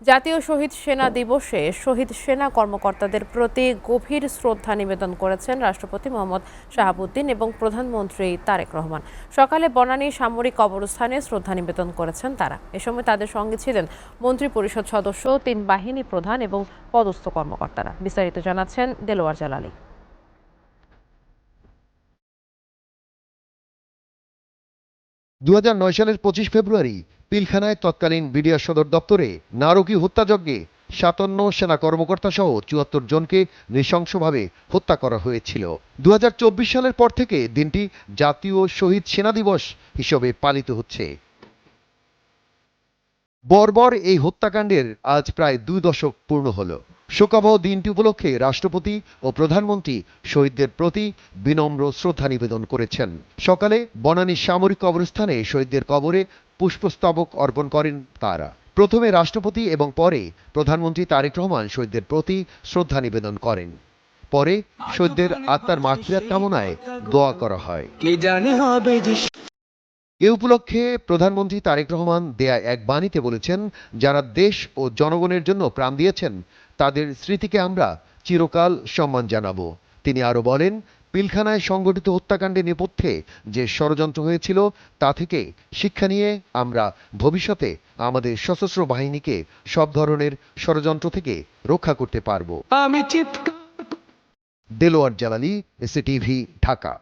জাতীয় শহীদ সেনা দিবসে শহীদ সেনা কর্মকর্তাদের প্রতি গভীর শ্রদ্ধা নিবেদন করেছেন রাষ্ট্রপতি মোহাম্মদ শাহাবুদ্দিন এবং প্রধানমন্ত্রী তারেক রহমান। সকালে বনানী সামরিক কবরস্থানে শ্রদ্ধা নিবেদন করেছেন তারা। এ সময় তাদের সঙ্গে ছিলেন মন্ত্রিপরিষদ সদস্য, 3 বাহিনী প্রধান এবং পদস্থ কর্মকর্তারা। বিস্তারিত জানাচ্ছেন দেলোয়ার জালালী। 2009 সালের 25 ফেব্রুয়ারি পিলখানায় তৎকালীন বিডিআর সদর দপ্তরে নারকী হত্যাযজ্ঞে 57 সেনা কর্মকর্তা সহ 74 জনকে নৃশংসভাবে হত্যা করা হয়েছিল। 2024 সালের পর থেকে দিনটি জাতীয় শহীদ সেনা দিবস হিসেবে পালিত হচ্ছে। বর্বর এই হত্যাকাণ্ডের আজ প্রায় 2 দশক পূর্ণ হলো। শোকাবহ দিনটি উপলক্ষে রাষ্ট্রপতি ও প্রধানমন্ত্রী শহীদদের প্রতি বিনম্র শ্রদ্ধা নিবেদন করেছেন। সকালে বনানী সামরিক কবরস্থানে শহীদদের কবরে পুষ্পস্তবক অর্পণ করেন তারা। প্রথমে রাষ্ট্রপতি এবং পরে প্রধানমন্ত্রী তারেক রহমান শহীদদের প্রতি শ্রদ্ধা নিবেদন করেন। পরে শহীদদের আত্মার মাগফিরাত কামনায় দোয়া করা হয়। এ উপলক্ষে প্রধানমন্ত্রী তারেক রহমান দেয়া এক বাণীতে বলেছেন, যারা দেশ ও জনগণের জন্য প্রাণ দিয়েছেন তাদের স্মৃতিকে আমরা চিরকাল সম্মান জানাবো। তিনি আরো বলেন, পিলখানায় সংগঠিত হত্যাকাণ্ডের নেপথ্যে যে ষড়যন্ত্র হয়েছিল তা থেকে শিক্ষা নিয়ে আমরা ভবিষ্যতে আমাদের সশস্ত্র বাহিনীকে সব ধরনের ষড়যন্ত্র থেকে রক্ষা করতে পারব। দেলোয়ার জালালী, এসএটিভি, ঢাকা।